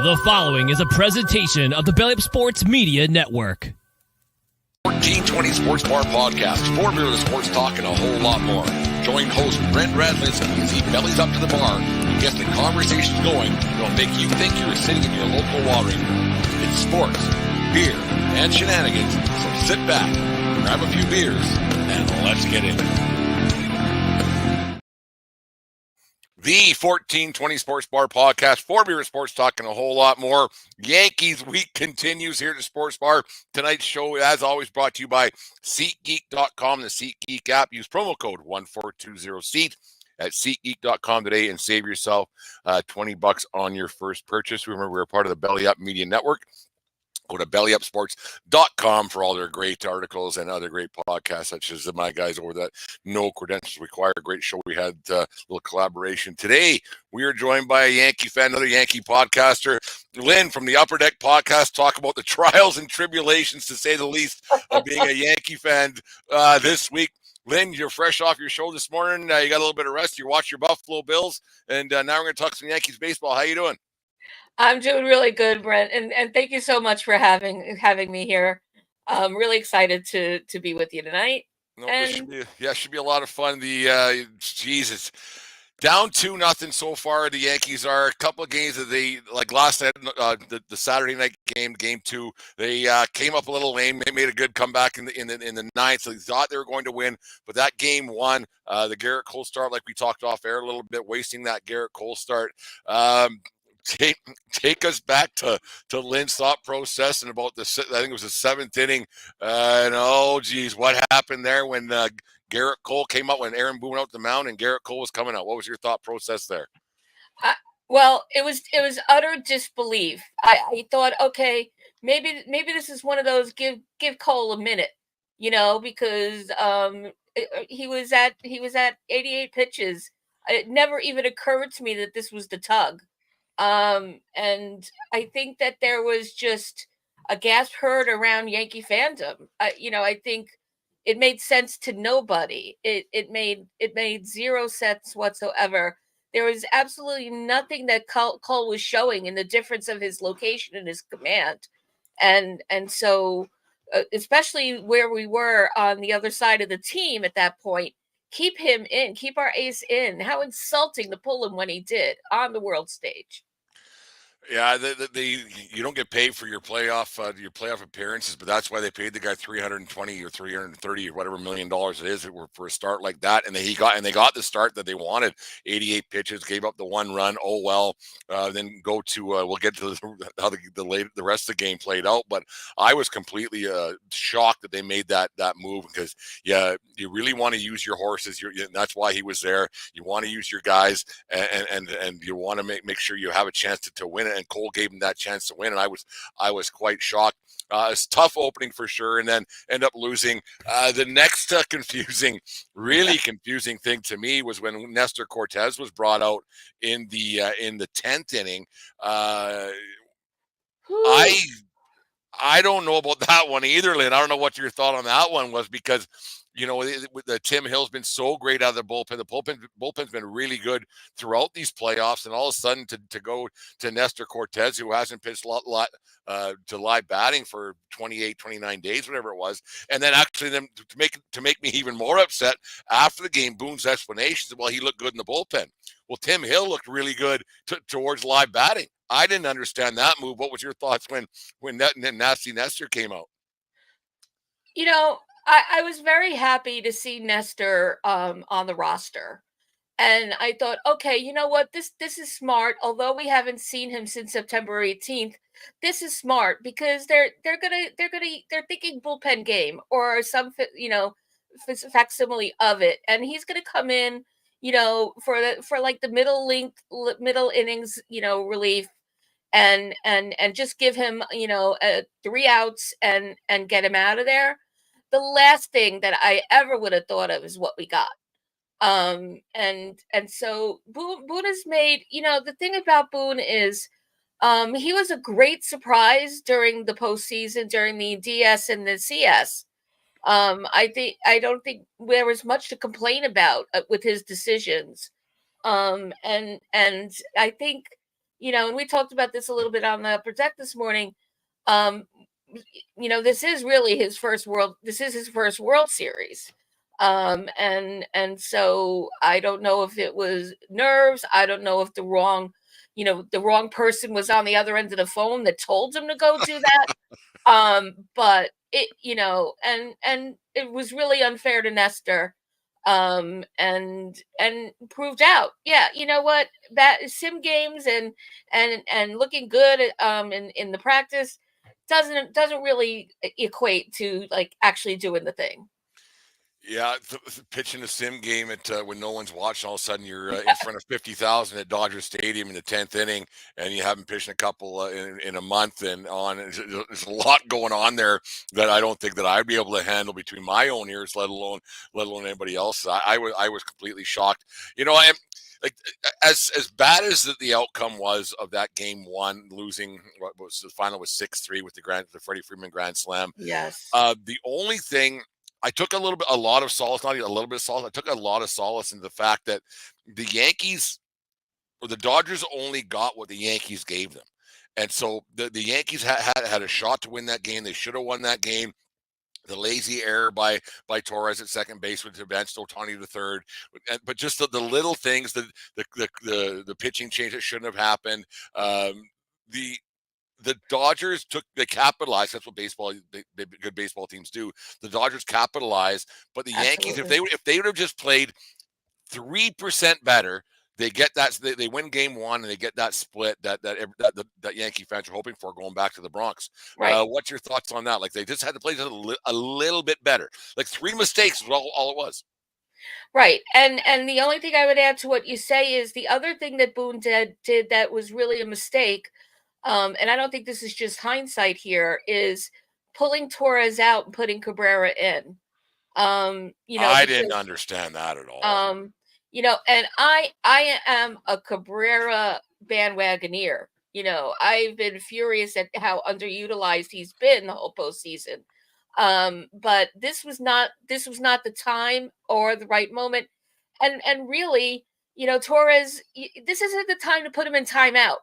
The following is a presentation of the Belly Up Sports Media Network. 1420 Sports Bar Podcast, for beer, the sports talk, and a whole lot more. Join host Brent Radlinski as he bellies up to the bar and gets the conversations going that'll make you think you're sitting in your local watering room. It's sports, beer, and shenanigans, so sit back, grab a few beers, and let's get in. The 1420 Sports Bar Podcast, for beer, sports talk, and a whole lot more. Yankees week continues here at the Sports Bar. Tonight's show, as always, brought to you by SeatGeek.com, the SeatGeek app. Use promo code 1420SEAT at SeatGeek.com today and save yourself $20 on your first purchase. Remember, we're a part of the Belly Up Media Network. Go to bellyupsports.com for all their great articles and other great podcasts, such as my guys over that No Credentials Required. Great show. We had a little collaboration. Today, we are joined by a Yankee fan, another Yankee podcaster, Lynn from the Upper Deck Podcast, talk about the trials and tribulations, to say the least, of being a Yankee fan this week. Lynn, you're fresh off your show this morning. You got a little bit of rest. You watched your Buffalo Bills, and now we're going to talk some Yankees baseball. How you doing? I'm doing really good, Brent, and thank you so much for having me here. I'm really excited to be with you tonight. No, it should be a lot of fun. The Jesus, down 2-0 so far. The Yankees are a couple of games that they, like last night, the Saturday night game, game 2. They came up a little lame. They made a good comeback in the ninth. So they thought they were going to win, but that game 1, the Garrett Cole start, like we talked off air a little bit, wasting that Garrett Cole start. Take us back to Lynn's thought process and about I think it was the 7th inning. And oh geez, what happened there when Garrett Cole came out, when Aaron Boone went out the mound and Garrett Cole was coming out? What was your thought process there? Well, it was utter disbelief. I thought, okay, maybe this is one of those give Cole a minute, because he was at 88 pitches. It never even occurred to me that this was the tug. And I think that there was just a gasp heard around Yankee fandom. I think it made sense to nobody. It made zero sense whatsoever. There was absolutely nothing that Cole was showing in the difference of his location and his command. And so, especially where we were on the other side of the team at that point, keep him in, keep our ace in. How insulting to pull him when he did on the world stage. Yeah, you don't get paid for your playoff appearances, but that's why they paid the guy $320 or $330 or whatever $1 million it is for a start like that. And they got the start that they wanted. 88 pitches, gave up the 1 run. Oh well. Then go to we'll get to how the rest of the game played out. But I was completely shocked that they made that move, because you really want to use your horses. That's why he was there. You want to use your guys, and you want to make sure you have a chance to win it. And Cole gave him that chance to win, and I was quite shocked. It's tough opening for sure, and then end up losing. The next really confusing thing to me was when Nestor Cortez was brought out in the 10th inning. I don't know about that one either, Lynn. I don't know what your thought on that one was, because the Tim Hill's been so great out of the bullpen. The bullpen's been really good throughout these playoffs, and all of a sudden to go to Nestor Cortez, who hasn't pitched a lot to live batting for 28, 29 days, whatever it was, and then actually them to make me even more upset after the game. Boone's explanation, well, he looked good in the bullpen. Well, Tim Hill looked really good towards live batting. I didn't understand that move. What was your thoughts when Nasty Nestor came out? I was very happy to see Nestor on the roster. And I thought, okay, you know what? This is smart. Although we haven't seen him since September 18th, this is smart, because they're thinking bullpen game or some facsimile of it, and he's gonna come in, for like the middle innings, relief, and just give him 3 outs and get him out of there. The last thing that I ever would have thought of is what we got. And so Boone has made, the thing about Boone is he was a great surprise during the postseason, during the DS and the CS. I don't think there was much to complain about with his decisions. And I think, and we talked about this a little bit on the Upper Deck this morning. This is really his first World Series. And so I don't know if it was nerves. I don't know if the wrong person was on the other end of the phone that told him to go do that. But it, and it was really unfair to Nestor. And proved out. Yeah, you know what? That sim games and looking good in the practice doesn't really equate to like actually doing the thing. Yeah, pitching a sim game at when no one's watching, all of a sudden you're in front of 50,000 at Dodger Stadium in the 10th inning, and you haven't pitched a couple in a month and on. There's a lot going on there that I don't think that I'd be able to handle between my own ears, let alone anybody else's. I was completely shocked. I like as bad as the outcome was of that game one, losing what was the final was 6-3 with the Freddie Freeman grand slam. Yes. The only thing I took a lot of solace, not even a little bit of solace. I took a lot of solace in the fact that the Yankees or the Dodgers only got what the Yankees gave them. And so the Yankees had a shot to win that game. They should have won that game. The lazy error by Torres at second base with advanced Ohtani to third, but just the little things, the pitching change that shouldn't have happened. The Dodgers they capitalized. That's what good baseball teams do. The Dodgers capitalized, but the Yankees, if they would have just played 3% better, they get that. They win game one and they get that split that Yankee fans are hoping for going back to the Bronx. Right. What's your thoughts on that? Like they just had to play a little bit better. Like 3 mistakes was all it was. Right. And the only thing I would add to what you say is the other thing that Boone did that was really a mistake. And I don't think this is just hindsight here, is pulling Torres out and putting Cabrera in. I didn't understand that at all. And I am a Cabrera bandwagoneer. I've been furious at how underutilized he's been the whole postseason. But this was not the time or the right moment. And really, Torres, this isn't the time to put him in timeout.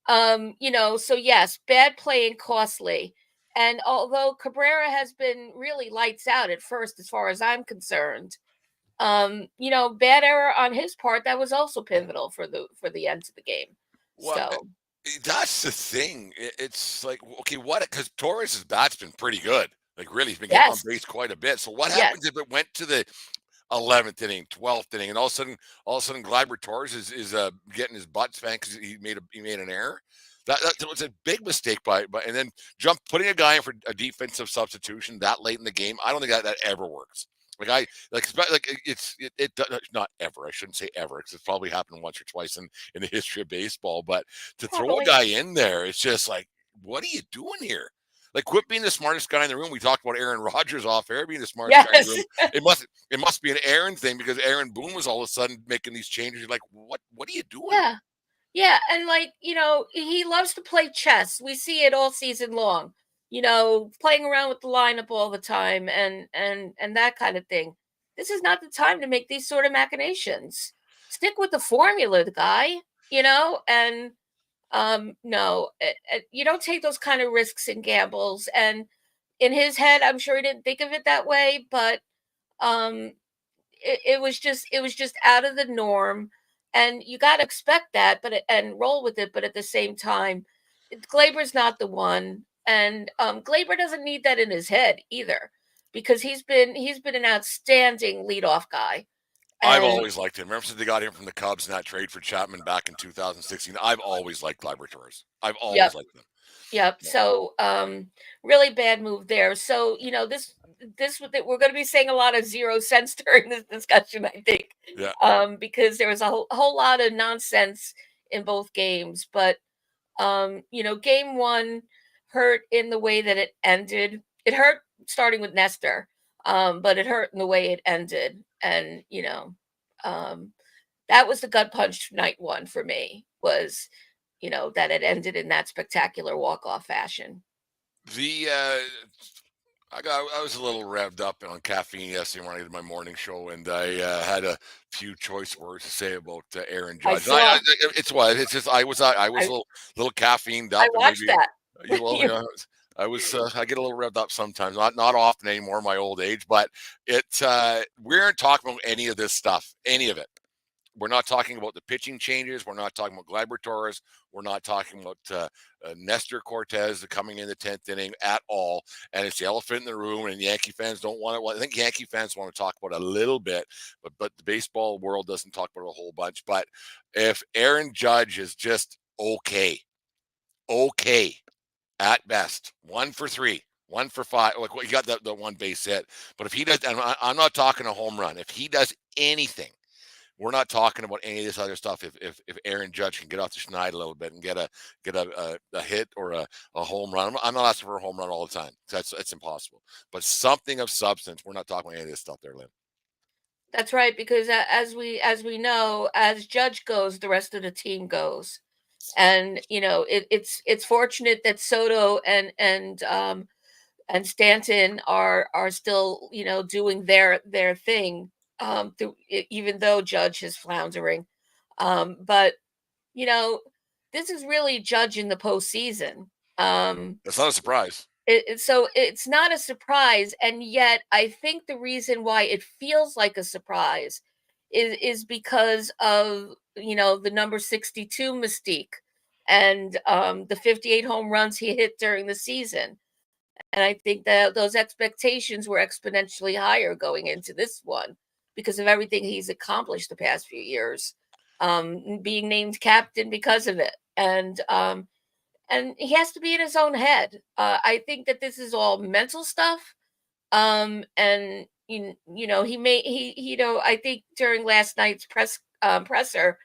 So yes, bad play and costly. And although Cabrera has been really lights out at first, as far as I'm concerned, bad error on his part that was also pivotal for the end of the game. Well, so that's the thing. It's like, okay, because Torres' bat's been pretty good. Like really, he's been getting on base quite a bit. So what happens if it went to the 11th inning, 12th inning, and all of a sudden, Gleyber Torres is getting his butt spanked because he made an error. That was a big mistake and then putting a guy in for a defensive substitution that late in the game. I don't think that ever works. It not ever. I shouldn't say ever because it's probably happened once or twice in the history of baseball. But to throw a guy in there, it's just like, what are you doing here? Like, quit being the smartest guy in the room. We talked about Aaron Rodgers off air being the smartest guy in the room. It must be an Aaron thing because Aaron Boone was all of a sudden making these changes. You're like, what are you doing? Yeah, and he loves to play chess. We see it all season long. Playing around with the lineup all the time and that kind of thing. This is not the time to make these sort of machinations. Stick with the formula, the guy. And no, you don't take those kind of risks and gambles. And in his head, I'm sure he didn't think of it that way, but it was just out of the norm, and you got to expect that, and roll with it. But at the same time, Gleyber's not the one, and Gleyber doesn't need that in his head either, because he's been an outstanding leadoff guy. I've always liked him. Remember since they got him from the Cubs in that trade for Chapman back in 2016? I've always liked Gleyber Torres. I've always liked him. Yep. Yeah. So, really bad move there. So, this we're going to be saying a lot of 0 cents during this discussion, I think. Yeah. Because there was a whole lot of nonsense in both games, but game one hurt in the way that it ended. It hurt starting with Nestor, but it hurt in the way it ended. And, that was the gut punch night one for me, was, that it ended in that spectacular walk-off fashion. I was a little revved up on caffeine yesterday when I did my morning show, and I had a few choice words to say about Aaron I Judge. And saw. it's just I was I a little caffeined I up, and watched maybe that. you will. You- Yeah, I get a little revved up sometimes, not often anymore, my old age, but we aren't talking about any of this stuff, any of it. We're not talking about the pitching changes. We're not talking about Gleyber Torres. We're not talking about Nestor Cortez coming in the 10th inning at all. And it's the elephant in the room, and Yankee fans don't want it. Well, I think Yankee fans want to talk about it a little bit, but the baseball world doesn't talk about it a whole bunch. But if Aaron Judge is just okay at best, 1 for 3, 1 for 5, like what you got the one base hit. But if he does, and I'm not talking a home run, if he does anything, we're not talking about any of this other stuff. If Aaron Judge can get off the schneid a little bit and get a hit or a home run, I'm not asking for a home run all the time. That's impossible. But something of substance. We're not talking about any of this stuff there, Lynn. That's right, because as we know, as Judge goes, the rest of the team goes. And it's fortunate that Soto and Stanton are still doing their thing, even though Judge is floundering. But you know this is really Judge in the postseason. That's not a surprise. So it's not a surprise, and yet I think the reason why it feels like a surprise is because of the number 62 mystique and the 58 home runs he hit during the season. And I think that those expectations were exponentially higher going into this one because of everything he's accomplished the past few years, being named captain because of it. And he has to be in his own head. I think that this is all mental stuff. And I think during last night's presser,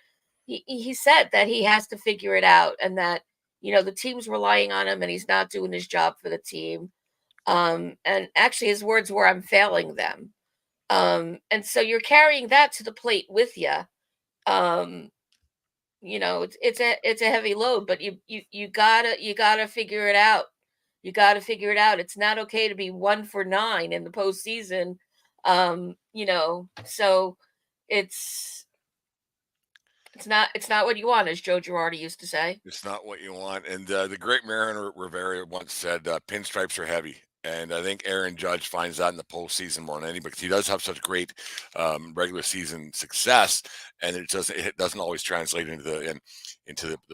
he said that he has to figure it out, and that the team's relying on him, and he's not doing his job for the team. And actually, his words were, "I'm failing them." And so you're carrying that to the plate with you. Um, it's a heavy load, but you gotta figure it out. You gotta figure it out. It's not okay to be 1 for 9 in the postseason. So it's it's not what you want, as Joe Girardi used to say. It's not what you want. And the great Mariner Rivera once said, "Pinstripes are heavy." And I think Aaron Judge finds that in the postseason more than anybody, because he does have such great regular season success, and it doesn't always translate into the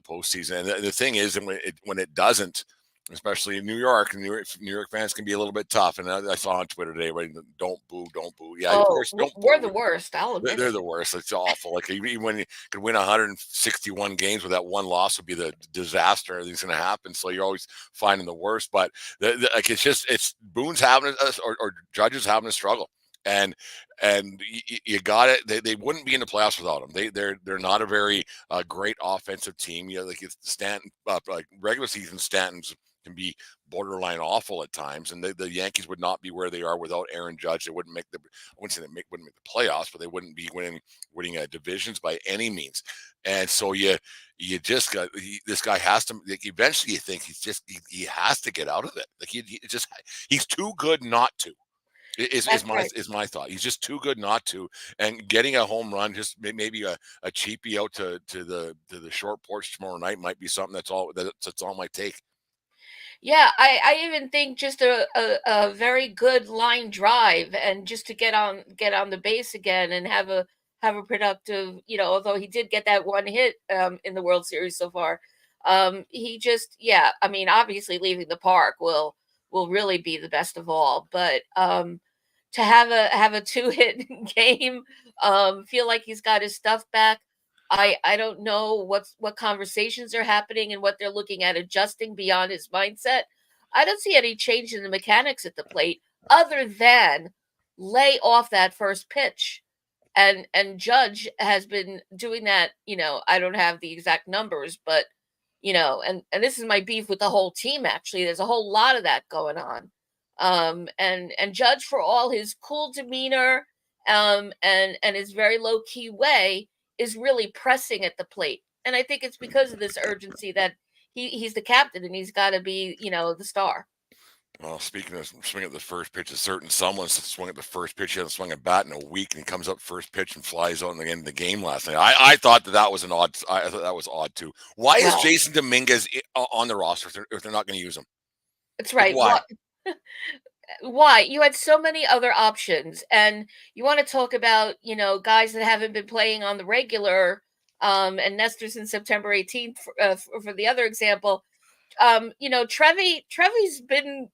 postseason. And the thing is, and when it doesn't, especially in New York, New York fans can be a little bit tough. And I saw on Twitter today, right, don't boo, don't boo. Yeah, of Oh, course, don't we're boo. the worst. I'll admit They're it. the worst. It's awful. Like even when you could win 161 games with that one loss would be the disaster. Everything's going to happen. So you're always finding the worst. But like it's Boone's having or Judge's having a struggle. And you got it. They wouldn't be in the playoffs without him. They're not a very great offensive team. Like it's Stanton, like regular season Stanton's can be borderline awful at times, and the Yankees would not be where they are without Aaron Judge. They wouldn't make I wouldn't say wouldn't make the playoffs, but they wouldn't be winning divisions by any means. And so you just got this guy has to. Like, eventually, you think he has to get out of it. Like he's too good not to. That's right. Is my thought. He's just too good not to, and getting a home run, just maybe a cheapie out to the short porch tomorrow night might be something that's all it might take. Yeah, I even think just a very good line drive, and just to get on the base again and have a productive, although he did get that one hit in the World Series so far. He just, yeah, I mean, obviously leaving the park will really be the best of all, but to have a two-hit game, feel like he's got his stuff back. I don't know what conversations are happening and what they're looking at adjusting beyond his mindset. I don't see any change in the mechanics at the plate other than lay off that first pitch. And Judge has been doing that, I don't have the exact numbers, but and this is my beef with the whole team. Actually, there's a whole lot of that going on. And Judge, for all his cool demeanor, and his very low key way, is really pressing at the plate. And I think it's because of this urgency that he's the captain and he's got to be, the star. Well, speaking of swing at the first pitch, a certain someone's swung at the first pitch. He hasn't swung a bat in a week, and he comes up first pitch and flies out in the end of the game last night. I thought that was an odd. I thought that was odd too. Why is Well, Jason Dominguez on the roster if they're not going to use him? that's Like right. why? Why? You had so many other options, and you want to talk about, guys that haven't been playing on the regular, and Nestor's in September 18th for the other example. Trevi's been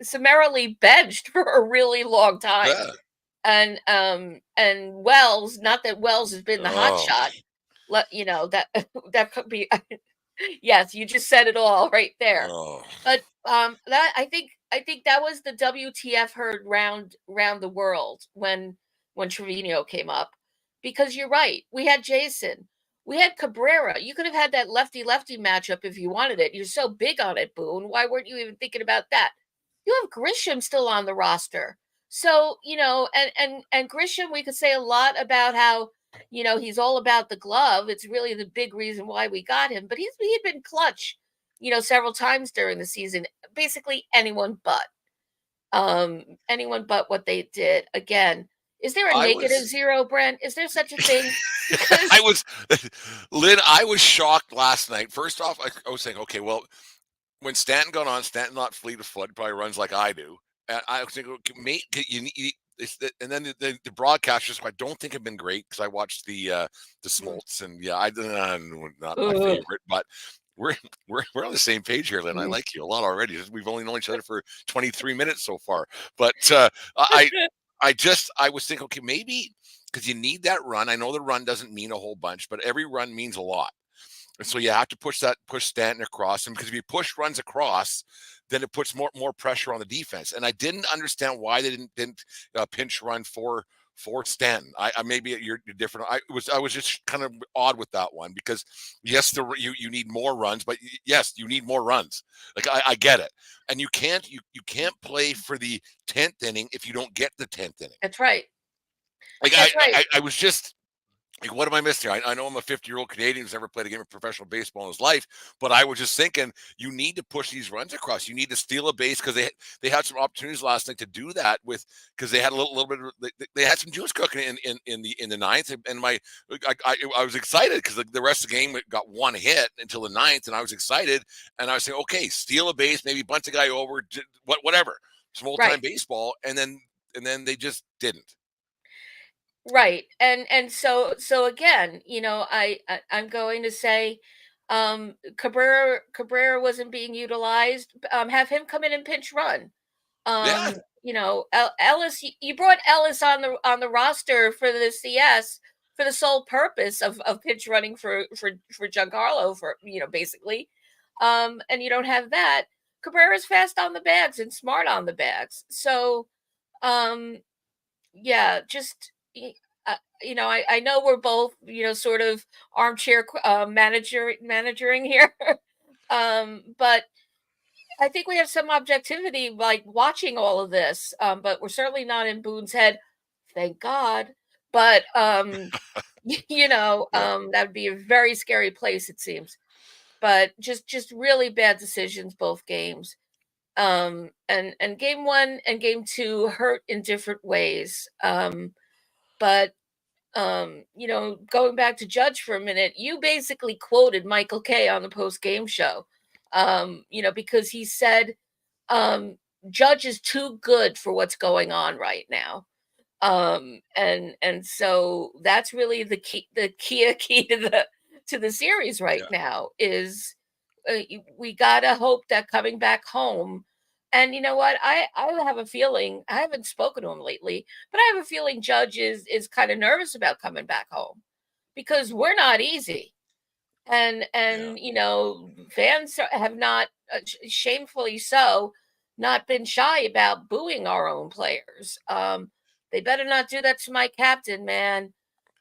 summarily benched for a really long time. Yeah. And Wells, not that Wells has been the hot Oh. shot. That that could be yes, you just said it all right there. Oh. But that I think that was the WTF heard round the world when Trevino came up, because you're right. We had Jason, we had Cabrera. You could have had that lefty lefty matchup if you wanted it. You're so big on it, Boone. Why weren't you even thinking about that? You have Grisham still on the roster. So, and Grisham, we could say a lot about how, he's all about the glove. It's really the big reason why we got him. But he'd been clutch, several times during the season. Basically anyone but what they did. Again, is there a I negative was. zero, Brent? Is there such a thing? Because I was, Lynn. I was shocked last night. First off, I was saying, okay, well, when Stanton got on, Stanton not fleet of foot, probably runs like I do. And I was thinking, okay, mate, and then the broadcasters, I don't think have been great because I watched the Smoltz, and yeah, not my ugh, favorite, but we're we're on the same page here, Lynn. I mm. like you a lot already. We've only known each other for 23 minutes so far, but I I was thinking, okay, maybe because you need that run. I know the run doesn't mean a whole bunch, but every run means a lot. And so you have to push Stanton across him, because if you push runs across, then it puts more pressure on the defense. And I didn't understand why they didn't pinch run for Stanton. I maybe you're different. I was just kind of odd with that one, because yes, you need more runs, but yes, you need more runs. Like I get it, and you can't play for the 10th inning if you don't get the 10th inning. That's right. Like That's right. I was just like, what am I missing here? I know I'm a 50-year-old Canadian who's never played a game of professional baseball in his life, but I was just thinking you need to push these runs across. You need to steal a base, because they had some opportunities last night to do that because they had a little bit of they had some juice cooking in the ninth, and I was excited because the rest of the game got one hit until the ninth, and I was excited, and I was saying, okay, steal a base, maybe bunch a guy over, whatever, small time Right. baseball, and then they just didn't. Right. And so again, I'm going to say Cabrera wasn't being utilized. Have him come in and pinch run. Yeah, Ellis, you brought Ellis on the roster for the CS for the sole purpose of pinch running for Giancarlo, for basically. And you don't have that. Cabrera's fast on the bags and smart on the bags. So um yeah, just I know we're both sort of armchair managering here, but I think we have some objectivity like watching all of this, but we're certainly not in Boone's head, thank God. But yeah. that would be a very scary place, it seems. But just really bad decisions both games. And game one and game two hurt in different ways. But going back to Judge for a minute, you basically quoted Michael Kay on the post game show, because he said, Judge is too good for what's going on right now. And so that's really the key to the series right Yeah. now is we gotta hope that coming back home. And you know what? I have a feeling, I haven't spoken to him lately, but I have a feeling Judge is kind of nervous about coming back home because we're not easy. And Yeah. fans have not, shamefully so, not been shy about booing our own players. They better not do that to my captain, man.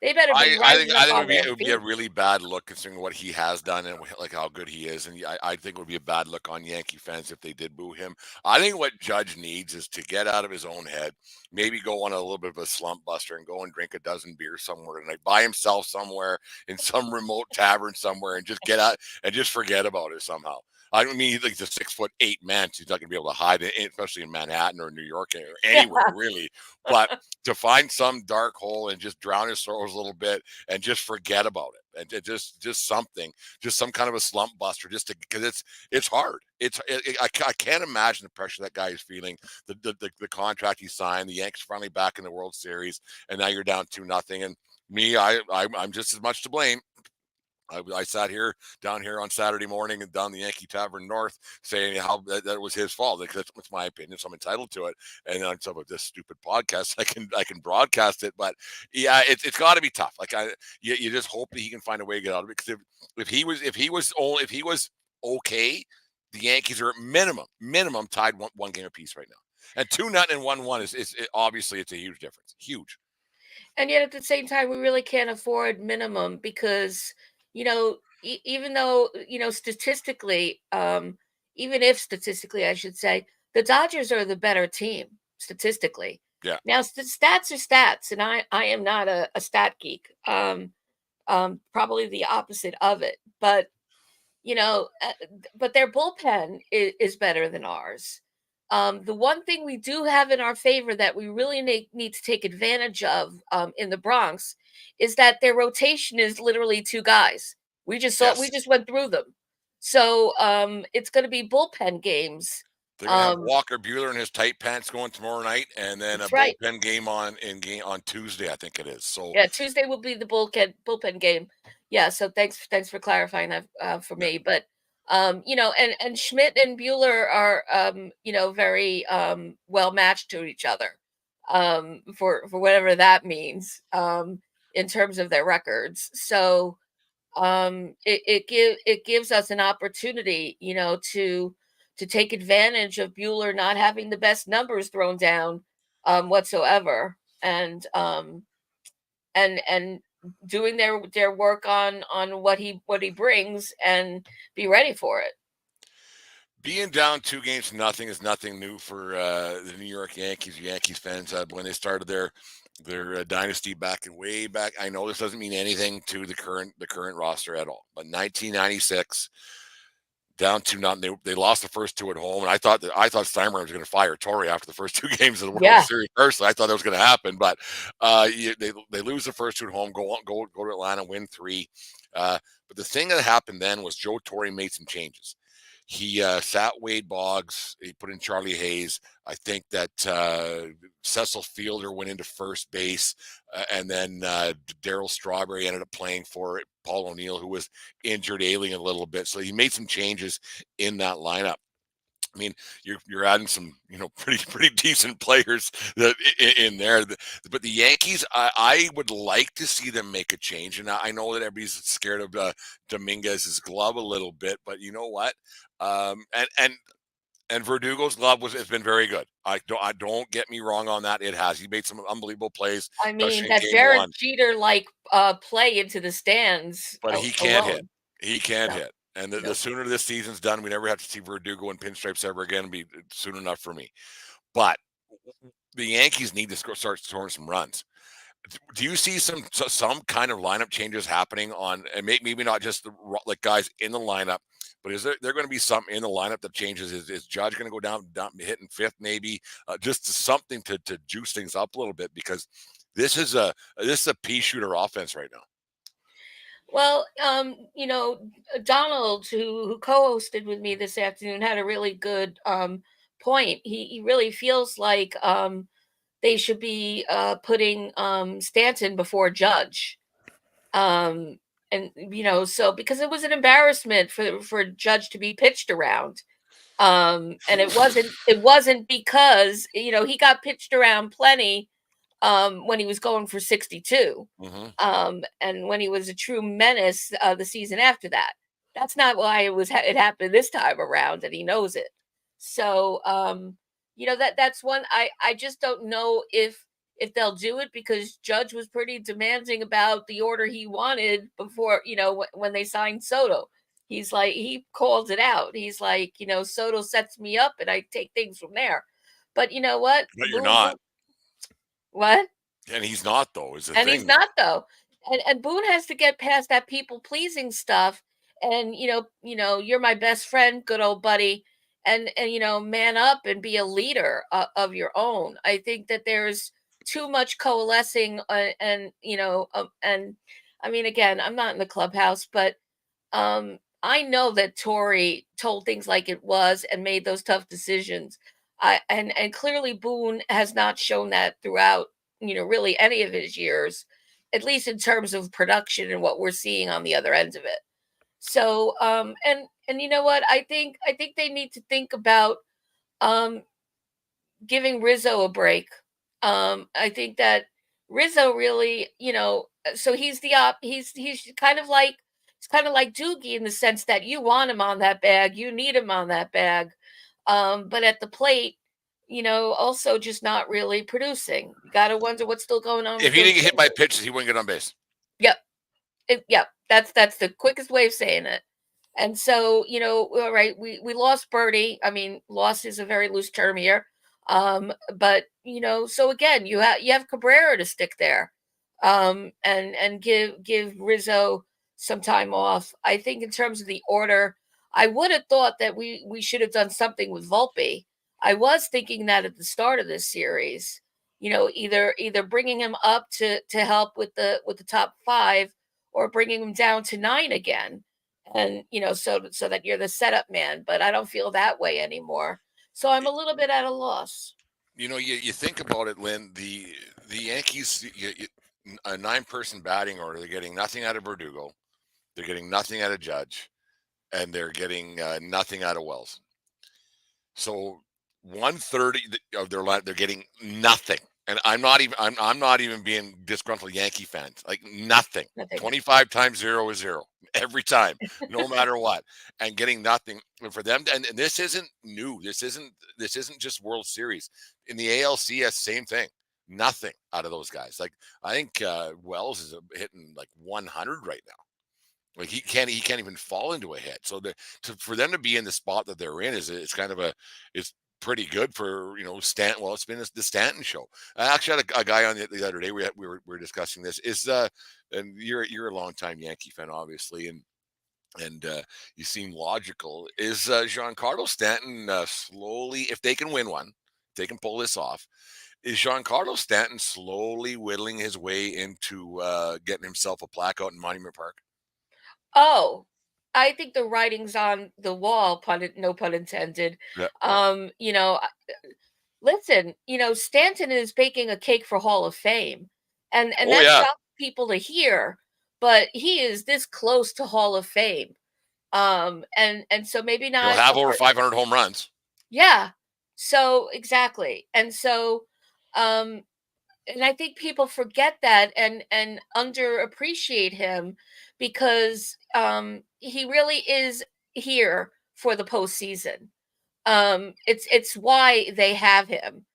They better be I think rising I up think on their it would be a feet. really bad look considering what he has done and like how good he is, and I think it would be a bad look on Yankee fans if they did boo him. I think what Judge needs is to get out of his own head, maybe go on a little bit of a slump buster and go and drink a dozen beers somewhere tonight by himself somewhere in some remote tavern somewhere, and just get out and just forget about it somehow. I don't mean like the 6'8" man. So he's not going to be able to hide it, especially in Manhattan or New York or Yeah. anywhere really. But to find some dark hole and just drown his sorrows a little bit and just forget about it, and just something, just some kind of a slump buster, just to because it's hard. I can't imagine the pressure that guy is feeling. The contract he signed, the Yankees finally back in the World Series, and now you're down 2-0. And me, I'm just as much to blame. I sat down here on Saturday morning and down the Yankee Tavern North saying how that was his fault. Like, that's my opinion, so I'm entitled to it. And on top of this stupid podcast, I can broadcast it. But yeah, it's got to be tough. Like you just hope that he can find a way to get out of it. Because if he was okay, the Yankees are at minimum tied one game apiece right now. And 2-0 and 1-1 is obviously it's a huge difference. Huge. And yet at the same time, we really can't afford minimum because, even though, statistically, even if statistically, I should say, the Dodgers are the better team statistically. Yeah. Now, stats are stats, and I am not a stat geek. Probably the opposite of it. But, but their bullpen is better than ours. The one thing we do have in our favor that we really need to take advantage of in the Bronx is that their rotation is literally two guys. We just went through them. So it's going to be bullpen games. They're gonna have Walker Buehler in his tight pants going tomorrow night, and then a right. bullpen game on Tuesday, I think it is. So yeah, Tuesday will be the bullpen game. Yeah, so thanks for clarifying that for me. But and Schmidt and Bueller are very well matched to each other for whatever that means in terms of their records. So it gives us an opportunity, to take advantage of Bueller not having the best numbers thrown down whatsoever, and doing their work on what he brings and be ready for it. being down 2-0 is nothing new for the New York Yankees. Yankees fans, when they started their dynasty way back. I know this doesn't mean anything to the current roster at all, but 1996. Down 2-0. They lost the first two at home, and I thought Steinbrenner was going to fire Torrey after the first two games of the World Series. Personally, I thought that was going to happen, but they lose the first two at home, go to Atlanta, win 3. But the thing that happened then was Joe Torre made some changes. He sat Wade Boggs. He put in Charlie Hayes. I think that Cecil Fielder went into first base, and then Darryl Strawberry ended up playing for Paul O'Neill, who was injured, ailing a little bit. So he made some changes in that lineup. I mean, you're adding some, pretty decent players that in there. But the Yankees, I would like to see them make a change. And I know that everybody's scared of Dominguez's glove a little bit, but you know what? And Verdugo's glove has been very good. I don't get me wrong on that. It has. He made some unbelievable plays. I mean, that Derek Jeter play into the stands. But he can't hit. He can't hit. And the sooner this season's done, we never have to see Verdugo in pinstripes ever again. It'll be soon enough for me. But the Yankees need to start scoring some runs. Do you see some kind of lineup changes happening on, and maybe not just the guys in the lineup, but is there going to be something in the lineup that changes? Is Judge going to go down hitting fifth, maybe just something to juice things up a little bit, because this is a pea shooter offense right now. Well, Donald, who co-hosted with me this afternoon, had a really good point. He really feels like they should be putting Stanton before Judge. And so because it was an embarrassment for Judge to be pitched around. And it wasn't because, he got pitched around plenty when he was going for 62. Mm-hmm. And when he was a true menace the season after that. That's not why it happened this time around, and he knows it. So that's one. I just don't know if they'll do it, because Judge was pretty demanding about the order he wanted before, when they signed Soto. He's like, he calls it out. He's like, Soto sets me up and I take things from there. But you know what? But you're not. What? And he's not, though, is the thing. And he's not, though. And Boone has to get past that people-pleasing stuff and you're my best friend, good old buddy, and man up and be a leader of your own. I think that there's too much coalescing, and I mean, again, I'm not in the clubhouse, but I know that Tory told things like it was and made those tough decisions. And clearly Boone has not shown that throughout, really any of his years, at least in terms of production and what we're seeing on the other end of it. So, and you know what? I think they need to think about um giving Rizzo a break. I think that Rizzo really, so he's kind of like Doogie in the sense that you want him on that bag, you need him on that bag. But at the plate, also just not really producing. You gotta wonder what's still going on If with he those didn't get hit by fingers. pitches, he wouldn't get on base. Yep. Yep. That's the quickest way of saying it. And so, all right, we lost Birdie. I mean, loss is a very loose term here. But so again, you have Cabrera to stick there, and give Rizzo some time off. I think in terms of the order, I would have thought that we should have done something with Volpe. I was thinking that at the start of this series, either bringing him up to help with the top five, or bringing him down to 9 again, and so that you're the setup man. But I don't feel that way anymore, so I'm a little bit at a loss. You think about it, Lynn. The Yankees, a 9-person batting order. They're getting nothing out of Verdugo. They're getting nothing out of Judge, and they're getting nothing out of Wells. So 130 of their line, they're getting nothing. And I'm not even being disgruntled Yankee fans. Like nothing. Nothing. 25 times 0 is 0 every time, no matter what. And getting nothing. And for them, and this isn't new. This isn't just World Series. In the ALCS, same thing. Nothing out of those guys. Like I think Wells is hitting like 100 right now. Like he can't even fall into a hit. So for them to be in the spot that they're in it's kind of it's pretty good for Stanton. Well, it's been the Stanton show. I actually had a guy on the other day. We were discussing this. And you're a longtime Yankee fan, obviously, and you seem logical. Is Giancarlo Stanton slowly, if they can win one, if they can pull this off, is Giancarlo Stanton slowly whittling his way into getting himself a plaque out in Monument Park? Oh, I think the writing's on the wall, no pun intended. Yeah. Listen, Stanton is baking a cake for Hall of Fame, and Oh that yeah. shocks people to hear, but he is this close to Hall of Fame. And so maybe He'll not have over 500 home runs. yeah. So exactly. And so and I think people forget that and underappreciate him, because he really is here for the postseason. It's why they have him,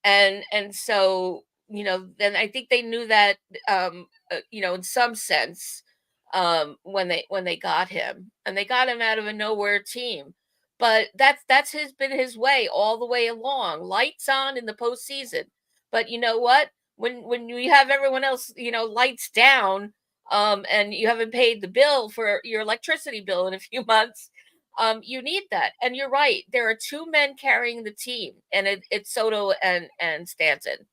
and so then I think they knew that, in some sense, when they got him, and they got him out of a nowhere team. But that's been his way all the way along. Lights on in the postseason. But you know what? When you have everyone else, lights down, and you haven't paid the bill for your electricity bill in a few months, you need that. And you're right. There are two men carrying the team, and it's Soto and Stanton,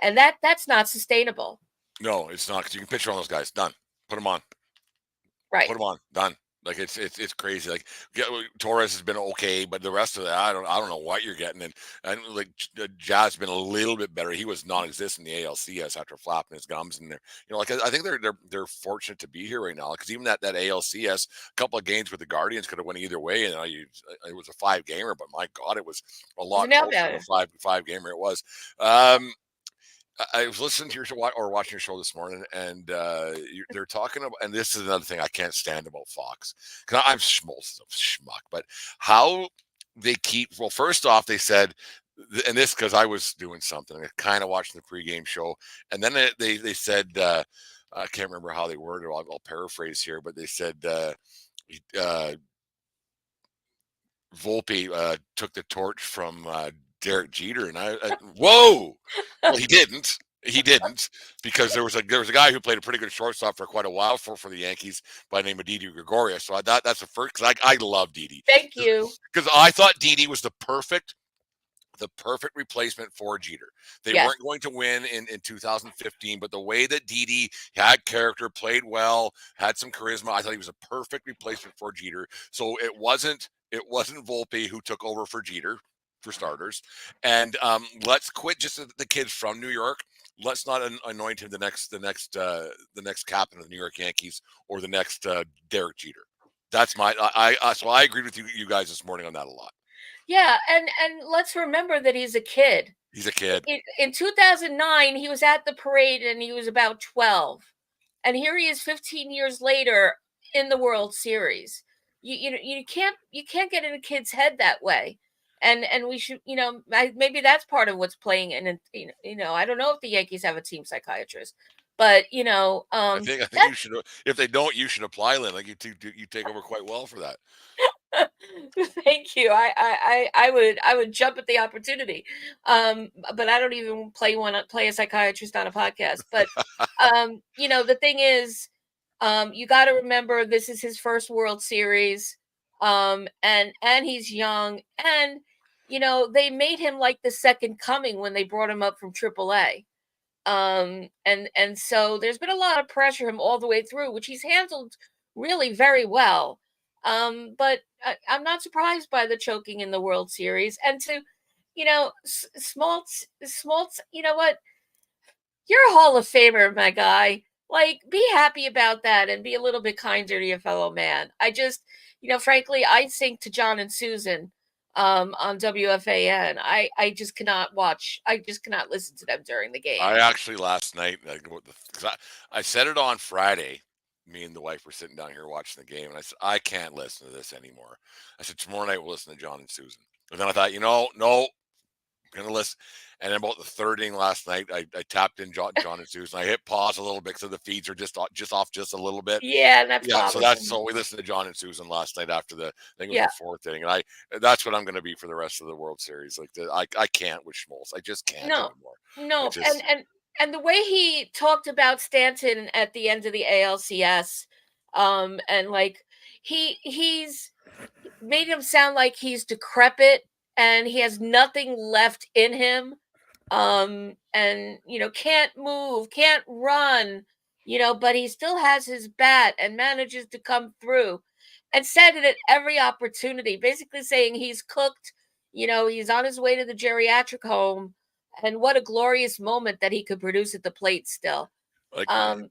and that's not sustainable. No, it's not, because you can pitch on those guys. Done. Put them on. Right. Put them on. Done. Like it's crazy. Like Torres has been okay, but the rest of that, I don't know what you're getting. And like Jazz has been a little bit better. He was non-existent in the ALCS after flapping his gums in there. Like I think they're fortunate to be here right now, because even that ALCS, a couple of games with the Guardians could have went either way, and it was a 5-gamer, but my God, it was a lot closer than a 5-gamer it was. I was listening to your show or watching your show this morning, and they're talking about, and this is another thing I can't stand about Fox, because I'm schmuck, but how they keep, well, first off, they said, and this because I was doing something, I kind of watching the pregame show, and then they said, I can't remember how they worded it, I'll paraphrase here, but they said Volpe took the torch from Derek Jeter, and I whoa, well, he didn't. He didn't, because there was a guy who played a pretty good shortstop for quite a while for the Yankees by the name of Didi Gregorius. So that's the first, because I love Didi, Thank you. because I thought Didi was the perfect replacement for Jeter. They Yes. weren't going to win in 2015, but the way that Didi had character, played well, had some charisma, I thought he was a perfect replacement for Jeter. So it wasn't Volpe who took over for Jeter, for starters. And let's quit just the kids from New York. Let's not anoint him the next captain of the New York Yankees, or the next Derek Jeter. That's my so I agreed with you guys this morning on that a lot. Yeah, and let's remember that he's a kid. He's a kid. In 2009, he was at the parade and he was about 12. And here he is 15 years later in the World Series. You can't get in a kid's head that way. And we should, maybe that's part of what's playing in. I don't know if the Yankees have a team psychiatrist, but I think you should. If they don't, you should apply, Lynn. Like you take over quite well for that. Thank you. I would jump at the opportunity. But I don't even play a psychiatrist on a podcast. But the thing is, you got to remember this is his first World Series. And he's young, and they made him like the second coming when they brought him up from AAA. And so there's been a lot of pressure him all the way through, which he's handled really very well. But I'm not surprised by the choking in the World Series. And to, Smoltz, you know what? You're a Hall of Famer, my guy. Like, be happy about that and be a little bit kinder to your fellow man. I just, frankly, I sing to John and Susan on WFAN. I just cannot watch. I just cannot listen to them during the game. I actually last night, I said it on Friday. Me and the wife were sitting down here watching the game, and I said, I can't listen to this anymore. I said, tomorrow night we'll listen to John and Susan. And then I thought, no, I'm going to listen. And then about the third inning last night, I tapped in John and Susan. I hit pause a little bit because the feeds are just off just a little bit. Yeah, that's so we listened to John and Susan last night after I think it was the fourth inning, and that's what I'm going to be for the rest of the World Series. Like I can't with Schmoltz. I just can't anymore. No, and the way he talked about Stanton at the end of the ALCS, and like he's made him sound like he's decrepit and he has nothing left in him, and can't move, can't run, but he still has his bat and manages to come through, and said it at every opportunity, basically saying he's cooked, he's on his way to the geriatric home. And what a glorious moment that he could produce at the plate still. No,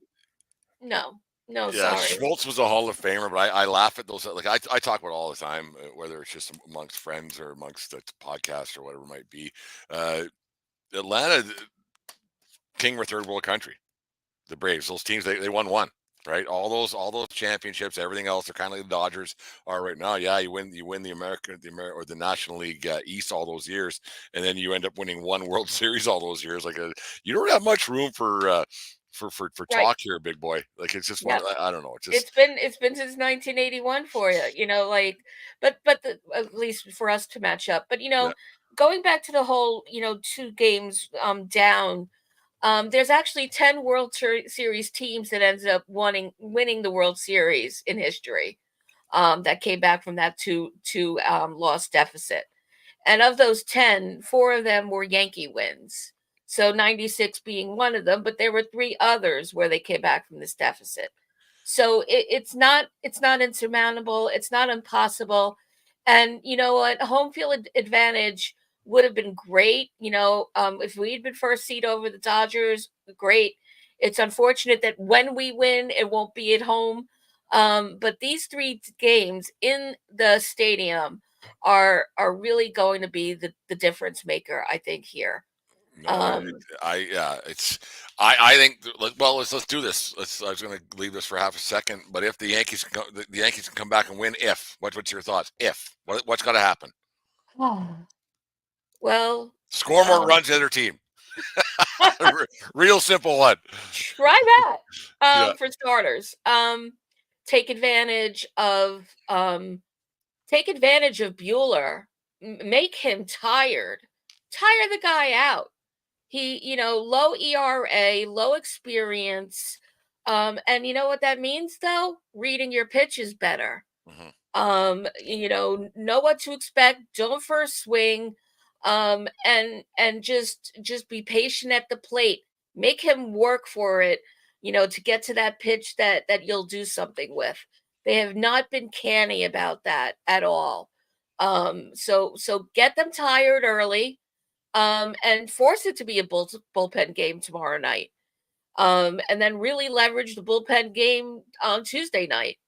yeah, sorry. Schmoltz was a Hall of Famer, but I laugh at those. Like I talk about it all the time, whether it's just amongst friends or amongst the podcast or whatever it might be. Atlanta, king of a third world country. The Braves, those teams, they won one. Right, all those championships, everything else, they're kind of like the Dodgers are right now. Yeah, you win the American or the National League East all those years, and then you end up winning one World Series all those years. Like you don't have much room for talk here, big boy. Like it's just one. I don't know. It's been since 1981 for you. But at least for us to match up. But going back to the whole 2 games down. There's actually 10 World Series teams that ended up winning the World Series in history, that came back from that two loss deficit. And of those 10, 4 of them were Yankee wins. So 96 being one of them, but there were 3 others where they came back from this deficit. So it's not insurmountable. It's not impossible. And home field advantage would have been great. If we had been first seed over the Dodgers, great. It's unfortunate that when we win, it won't be at home. But these 3 games in the stadium are really going to be the difference maker, I think, here. No, I think. Well, let's do this. I was going to leave this for half a second, but if the Yankees can come back and win, what's your thoughts? What's got to happen? Well, score more runs to their team. Real simple one. Try that. For starters, take advantage of Bueller. Make him tired. Tire the guy out. He, low ERA, low experience. And you know what that means though? Reading your pitches better. Mhm. Know what to expect. Don't first swing. And just be patient at the plate. Make him work for it, to get to that pitch that you'll do something with. They have not been canny about that at all. So get them tired early, and force it to be a bullpen game tomorrow night. And then really leverage the bullpen game on Tuesday night.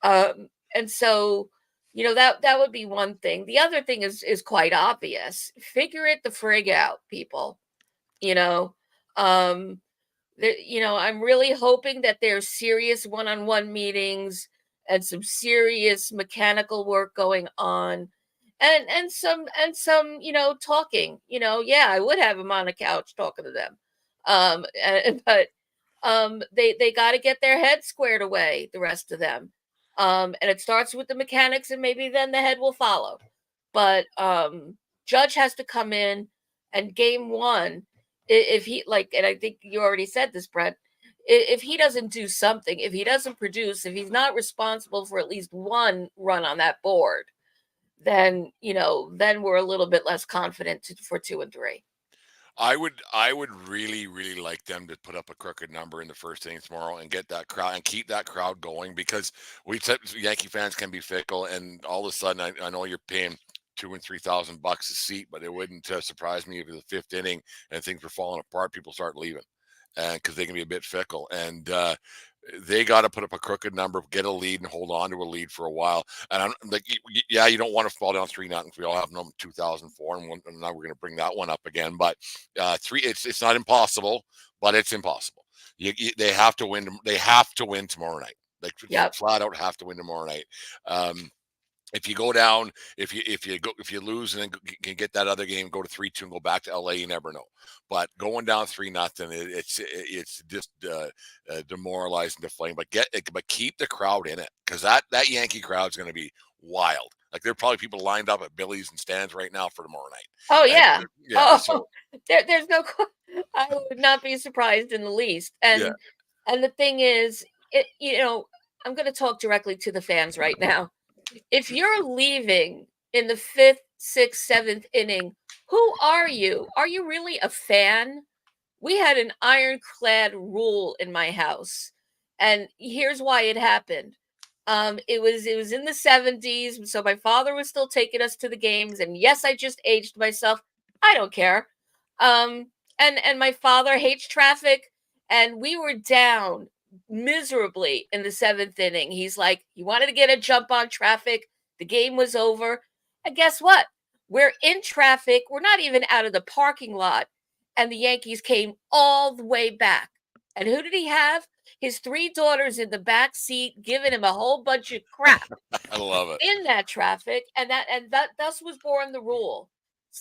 And so, that would be one thing. The other thing is quite obvious. Figure it the frig out, people. You know, um, I'm really hoping that there's serious one-on-one meetings and some serious mechanical work going on, and some talking. Yeah, I would have them on a couch talking to them. But they got to get their head squared away, the rest of them. And it starts with the mechanics, and maybe then the head will follow. But Judge has to come in, and game one, if he, like, and I think you already said this, Brent, if he doesn't do something, if he doesn't produce, if he's not responsible for at least one run on that board, then we're a little bit less confident for 2 and 3. I would really, really like them to put up a crooked number in the first inning tomorrow and get that crowd and keep that crowd going, because we said Yankee fans can be fickle, and all of a sudden I know you're paying $2,000 and $3,000 a seat, but it wouldn't surprise me if the fifth inning and things were falling apart, people start leaving, and because they can be a bit fickle, and they got to put up a crooked number, get a lead, and hold on to a lead for a while. And I'm like, yeah, you don't want to fall down 3-0. We all have them 2004, and now we're going to bring that one up again. But three, it's not impossible, but it's impossible. They have to win. They have to win tomorrow night. Like, Yep. flat out have to win tomorrow night. If you go down, if you lose and then can get that other game, go to 3-2 and go back to LA, you never know. But going down 3-0, it's just demoralizing, deflating. But keep the crowd in it, because that Yankee crowd is going to be wild. Like, there are probably people lined up at Billy's and stands right now for tomorrow night. Oh And yeah. yeah, Oh, so there's no. I would not be surprised in the least. yeah, And the thing is, I'm going to talk directly to the fans right now. If you're leaving in the fifth, sixth, seventh inning, who are you? Are you really a fan? We had an ironclad rule in my house, and here's why it happened. It was in the 70s, so my father was still taking us to the games, and yes, I just aged myself. I don't care. And my father hates traffic, and we were down miserably in the seventh inning. He's like, he wanted to get a jump on traffic. The game was over. And guess what? We're in traffic. We're not even out of the parking lot. And the Yankees came all the way back. And who did he have? His 3 daughters in the back seat giving him a whole bunch of crap I love it. in that traffic. And that thus was born the rule.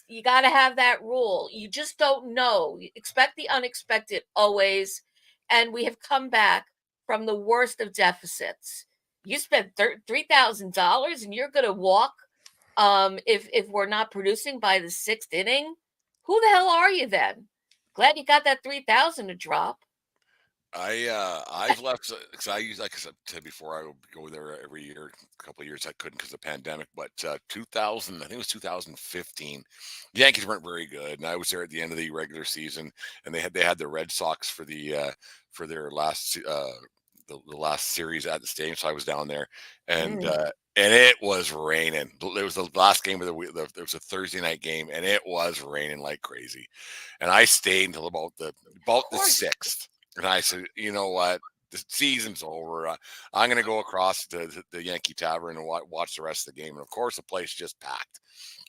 You got to have that rule. You just don't know. You expect the unexpected always. And we have come back from the worst of deficits. You spent $3,000 and you're going to walk if we're not producing by the 6th inning. Who the hell are you then? Glad you got that 3,000 to drop. I've left because I use, like I said before, I would go there every year. A couple of years I couldn't because of the pandemic, but 2000, I think it was 2015. The Yankees weren't very good, and I was there at the end of the regular season, and they had the Red Sox for their last the last series at the stadium. So I was down there, and it was raining. It was the last game of the week. It was a Thursday night game, and it was raining like crazy. And I stayed until about the 6th. And I said, you know what? The season's over. I'm going to go across to the Yankee Tavern and watch the rest of the game. And of course, the place just packed,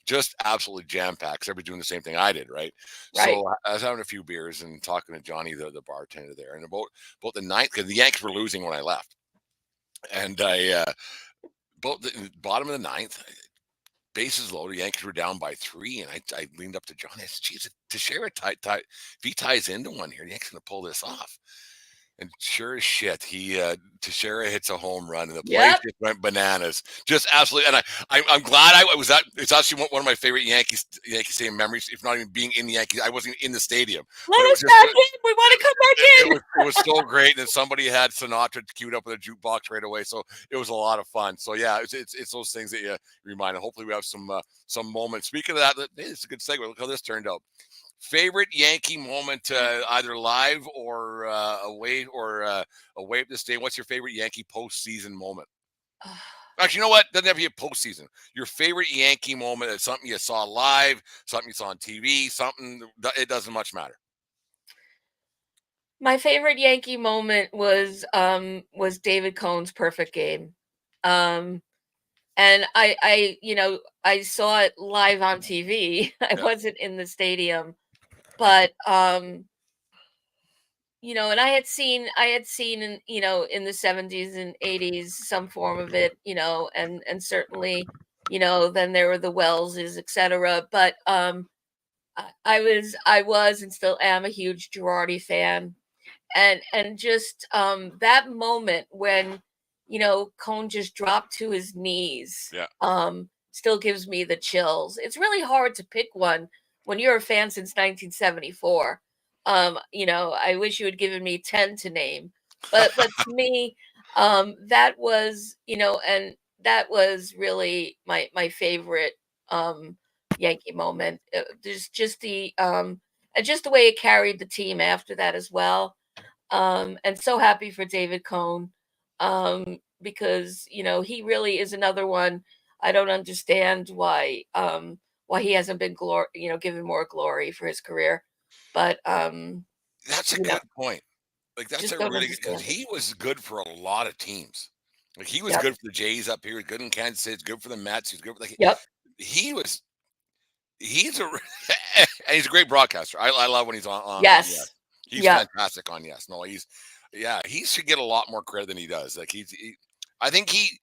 just absolutely jam packed. Everybody doing the same thing I did, right? Right. So I was having a few beers and talking to Johnny, the bartender there, and about the ninth, because the Yankees were losing when I left, and I about the bottom of the ninth, bases loaded, Yankees were down by 3, and I leaned up to Johnny. I said, "Geez, Teixeira if he ties into one here, the Yankees going to pull this off." And sure as shit, Ciarra hits a home run, and the place Yep. just went bananas. Just absolutely. And I'm glad I was at. It's actually one of my favorite Yankee Stadium memories. If not even being in the Yankees, I wasn't in the stadium, but Let it was us just. back in. We want to come back in. It was so great, and then somebody had Sinatra queued up with a jukebox right away, so it was a lot of fun. So yeah, it's those things that you remind. And hopefully, we have some moments. Speaking of that, hey, it's a good segue. Look how this turned out. Favorite Yankee moment, either live or away at the stadium. What's your favorite Yankee postseason moment? Actually, you know what? Doesn't have to be a postseason. Your favorite Yankee moment is something you saw live, something you saw on TV, something. It doesn't much matter. My favorite Yankee moment was David Cohn's perfect game. Um, and I saw it live on TV. I Yeah. wasn't in the stadium, but and I had seen in in the 70s and 80s some form of it, and certainly, then there were the Wellses, etc. But I was and still am a huge Girardi fan, and just that moment when Cohn just dropped to his knees, Yeah. still gives me the chills. It's really hard to pick one when you're a fan since 1974. I wish you had given me 10 to name, but to me, that was, and that was really my favorite Yankee moment. There's just the and just the way it carried the team after that as well. And so happy for David Cohn, because he really is another one. I don't understand why he hasn't been given more glory for his career, but That's a you know good point. Like that's just a don't really good because understand it. he was good for a lot of teams. Like he was Yep, good for the Jays up here, he was good in Kansas City, he's good for the Mets, he's good for yep, he was he's a and he's a great broadcaster. I love when he's on Yes. yes, He's yep, fantastic on Yes. No, he should get a lot more credit than he does. Like I think he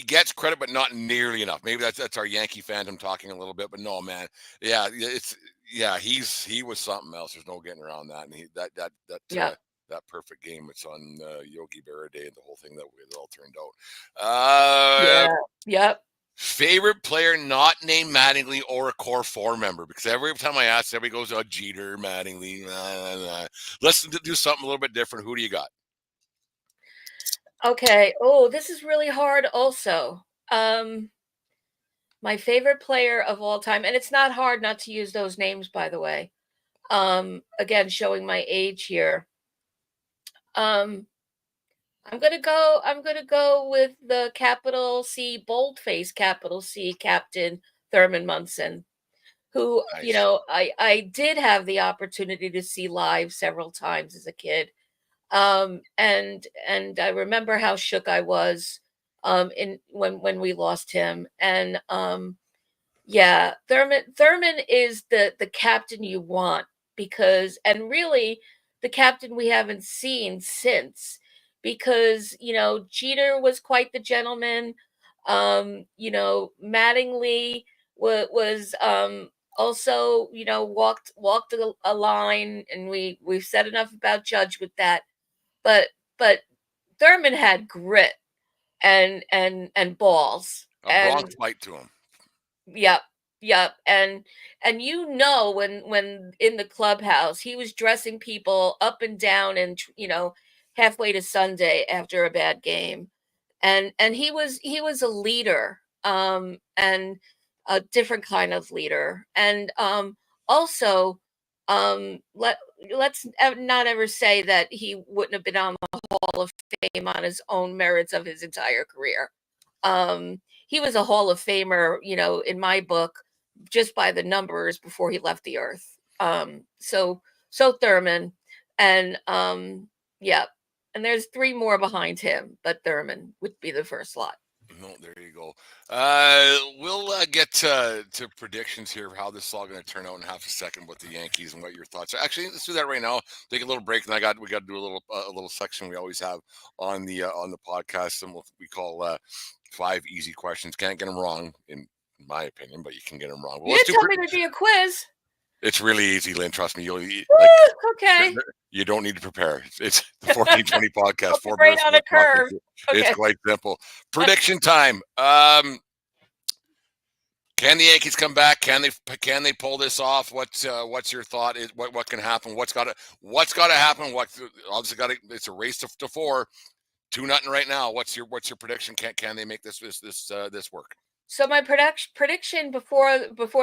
gets credit, but not nearly enough. Maybe that's our Yankee fandom talking a little bit, but no, man, he was something else. There's no getting around that, and yep, that perfect game. It's on Yogi Berra Day and the whole thing that way it all turned out. yeah, yep. Favorite player not named Mattingly or a core four member? Because every time I ask, everybody goes, "Oh, Jeter, Mattingly." Nah, nah, nah. Let's do something a little bit different. Who do you got? Okay. Oh, this is really hard. Also, my favorite player of all time, and it's not hard not to use those names, by the way. Again, showing my age here. Um, I'm gonna go with the capital C, boldface capital C captain Thurman Munson, who, Nice. I did have the opportunity to see live several times as a kid. And I remember how shook I was in when we lost him. And yeah, Thurman is the captain you want, because, and really the captain we haven't seen since, because Jeter was quite the gentleman. Mattingly was also, walked a line, and we've said enough about Judge with that. But Thurman had grit and balls. A And Bronx bite to him. yep, yep. And when in the clubhouse he was dressing people up and down, and halfway to Sunday after a bad game. And he was a leader, and a different kind of leader. And also, let's not ever say that he wouldn't have been on the Hall of Fame on his own merits of his entire career. He was a Hall of Famer, in my book, just by the numbers before he left the earth. So Thurman, and yeah, and there's three more behind him, but Thurman would be the first slot. No, there you go. We'll get to predictions here of how this is all going to turn out in half a second with the Yankees and what your thoughts are. Actually, let's do that right now. Take a little break, and we got to do a little section we always have on the podcast, and we call 5 easy questions. Can't get them wrong, in my opinion, but you can get them wrong. But You let's didn't do. tell me there'd be a quiz. It's really easy, Lynn. Trust me. Okay. You don't need to prepare. It's the 1420 podcast. Right on a curve. It's Okay. quite simple. Prediction time. Can the Yankees come back? Can they pull this off? What's your thought? What can happen? What's got to happen? Obviously it's a race to 4, 2-0 right now. What's your prediction? Can they make this work? So my prediction before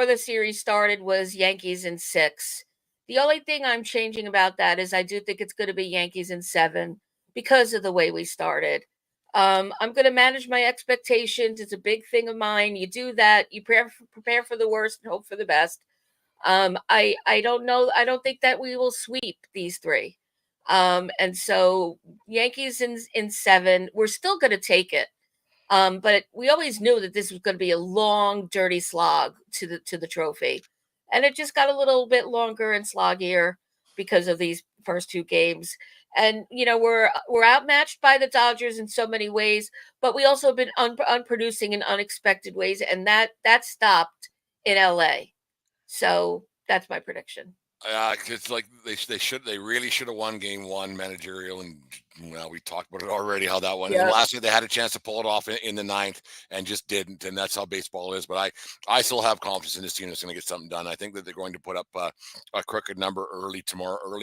the series started was Yankees in 6. The only thing I'm changing about that is I do think it's going to be Yankees in 7 because of the way we started. I'm going to manage my expectations. It's a big thing of mine. You do that. You prepare for the worst and hope for the best. I don't know. I don't think that we will sweep these 3. And so Yankees in 7. We're still going to take it. But we always knew that this was going to be a long, dirty slog to the trophy, and it just got a little bit longer and sloggier because of these first 2 games. And we're outmatched by the Dodgers in so many ways, but we also have been unproducing in unexpected ways, and that stopped in LA. So that's my prediction. It's like they really should have won game 1 managerial, and we talked about it already how that went. Yeah. And last night they had a chance to pull it off in the 9th and just didn't, and that's how baseball is. But I still have confidence in this team that's going to get something done. I think that they're going to put up a crooked number early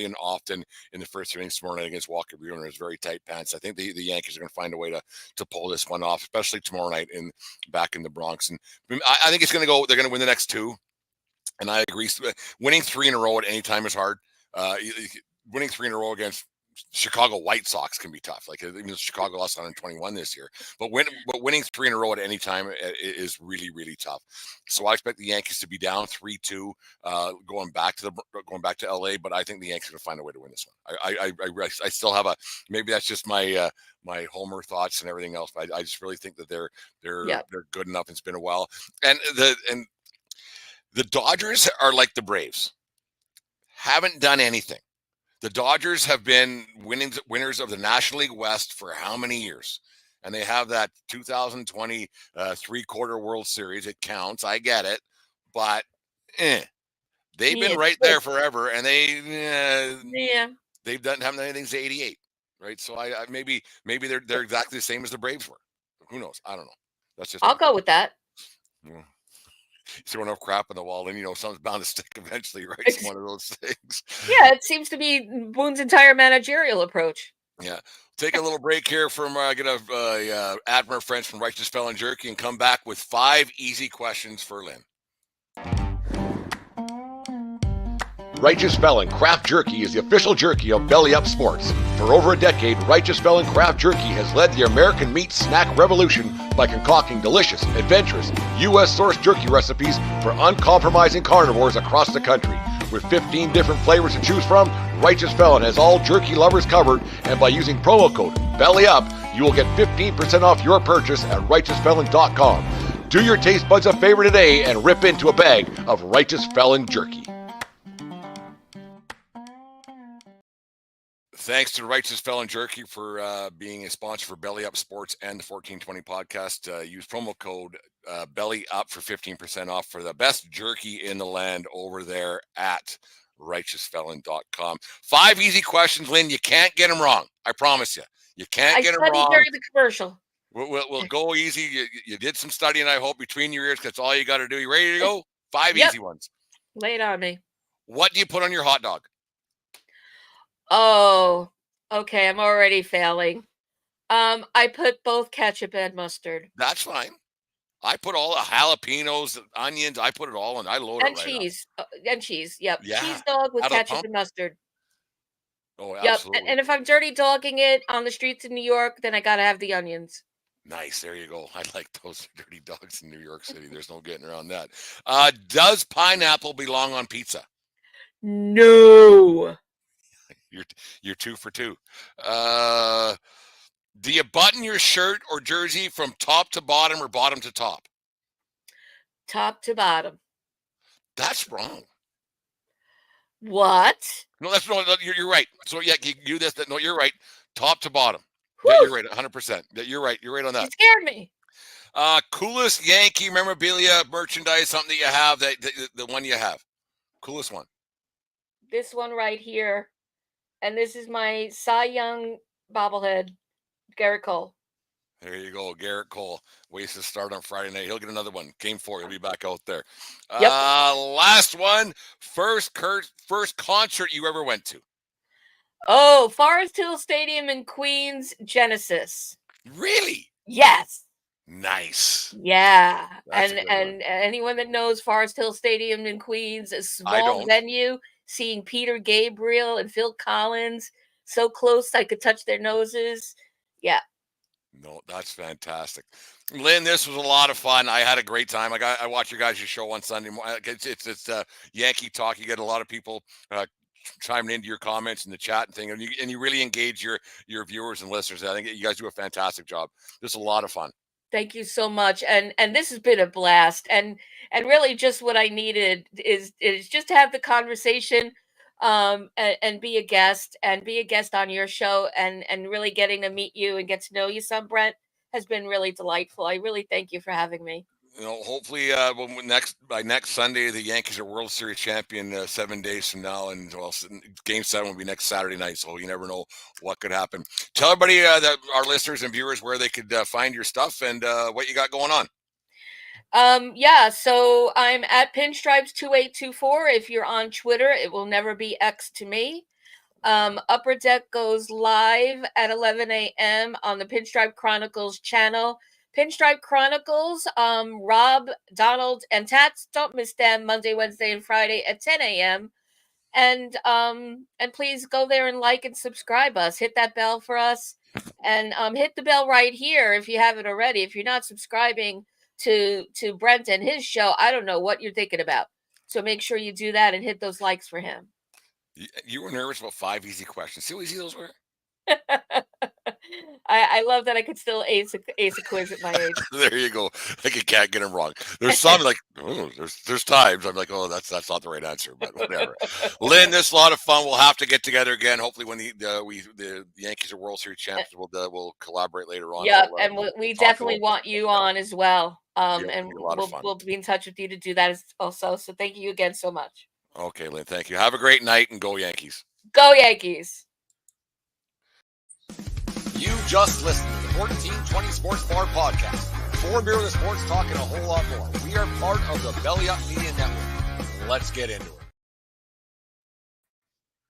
and often in the first innings tomorrow night against Walker Buehler. It's very tight pants. I think the Yankees are going to find a way to pull this one off, especially tomorrow night back in the Bronx. And I think it's going to go. They're going to win the next 2. And I agree. Winning 3 in a row at any time is hard. Winning 3 in a row against Chicago White Sox can be tough. Like even Chicago lost 121 this year, but winning 3 in a row at any time is really, really tough. So I expect the Yankees to be down 3-2, going back to LA. But I think the Yankees are going to find a way to win this one. I still have maybe that's just my homer thoughts and everything else. But I just really think that they're good enough. It's been a while, and the Dodgers are like the Braves. Haven't done anything. The Dodgers have been winners of the National League West for how many years? And they have that 2020 3-quarter World Series. It counts. I get it. But they've been right there forever. And they've haven't done anything since '88. Right. So I maybe they're exactly the same as the Braves were. Who knows? I don't know. That's just I'll go with that. Yeah. Throwing enough crap on the wall, and something's bound to stick eventually, right? It's one of those things. Yeah, it seems to be Boone's entire managerial approach. Yeah. Take a little break here from get a ad from our friends from Righteous Felon Jerky and come back with 5 easy questions for Lynn. Righteous Felon Craft Jerky is the official jerky of Belly Up Sports. For over a decade, Righteous Felon Craft Jerky has led the American meat snack revolution by concocting delicious, adventurous, U.S.-sourced jerky recipes for uncompromising carnivores across the country. With 15 different flavors to choose from, Righteous Felon has all jerky lovers covered, and by using promo code BELLYUP, you will get 15% off your purchase at RighteousFelon.com. Do your taste buds a favor today and rip into a bag of Righteous Felon Jerky. Thanks to Righteous Felon Jerky for being a sponsor for Belly Up Sports and the 1420 podcast. Use promo code Belly Up for 15% off for the best jerky in the land over there at righteousfelon.com. 5 easy questions, Lynn. You can't get them wrong. I promise you. You can't get them wrong. I studied during the commercial. We'll go easy. You did some studying, I hope, between your ears. That's all you got to do. You ready to go? 5 easy ones. Lay it on me. What do you put on your hot dog? Oh, okay. I'm already failing. I put both ketchup and mustard. That's fine. I put all the jalapenos, onions. I put it all in. I load it right cheese. And cheese. Yep. Yeah. Cheese dog with ketchup and mustard. Oh, absolutely. Yep. And if I'm dirty dogging it on the streets in New York, then I got to have the onions. Nice. There you go. I like those dirty dogs in New York City. There's no getting around that. Does pineapple belong on pizza? No. You're 2 for 2. Do you button your shirt or jersey from top to bottom or bottom to top? Top to bottom. That's wrong. What? No, you're right. So yeah, you do this. No, you're right. Top to bottom. Whew. Yeah, you're right. 100%. You're right. You're right on that. You scared me. Coolest Yankee memorabilia, merchandise, something that you have, the one you have. Coolest one. This one right here. And this is my Cy Young bobblehead, Garrett Cole. There you go, Garrett Cole. Waits to start on Friday night. He'll get another one. Game 4. He'll be back out there. Yep. Last one. First concert you ever went to. Oh, Forest Hill Stadium in Queens, Genesis. Really? Yes. Nice. Yeah. That's a good And anyone that knows Forest Hill Stadium in Queens, a small venue, seeing Peter Gabriel and Phil Collins so close I could touch their noses. Yeah. No, that's fantastic. Lynn, this was a lot of fun. I had a great time. I watch your guys' show on Sunday morning. It's Yankee talk. You get a lot of people chiming into your comments in the chat and thing, and you really engage your viewers and listeners. I think you guys do a fantastic job. This is a lot of fun. Thank you so much. And this has been a blast. And really just what I needed is just to have the conversation and be a guest on your show and really getting to meet you and get to know you some, Brent, has been really delightful. I really thank you for having me. Hopefully, by next Sunday, the Yankees are World Series champion 7 days from now, and Game 7 will be next Saturday night. So you never know what could happen. Tell everybody that our listeners and viewers where they could find your stuff and what you got going on. Yeah, so I'm at Pinstripes2824. If you're on Twitter, it will never be X to me. Upper Deck goes live at 11 a.m. on the Pinstripe Chronicles channel. Pinstripe Chronicles, Rob, Donald, and Tats, don't miss them Monday, Wednesday, and Friday at 10 a.m. And please go there and like and subscribe us. Hit that bell for us. And hit the bell right here if you haven't already. If you're not subscribing to Brent and his show, I don't know what you're thinking about. So make sure you do that and hit those likes for him. You were nervous about 5 easy questions. See how easy those were? I love that I could still ace a quiz at my age. There you go. Like you can't get them wrong. There's some like, there's times I'm like, oh, that's not the right answer, but whatever. Lynn, this is a lot of fun. We'll have to get together again. Hopefully, when the Yankees are World Series champions, we'll collaborate later on. Yeah, and we definitely want you on as well. And we'll be in touch with you to do that also. So thank you again so much. Okay, Lynn, thank you. Have a great night and go Yankees. Go Yankees. You just listened to the 1420 Sports Bar Podcast. For Beer with Sports, talking a whole lot more. We are part of the Belly Up Media Network. Let's get into it.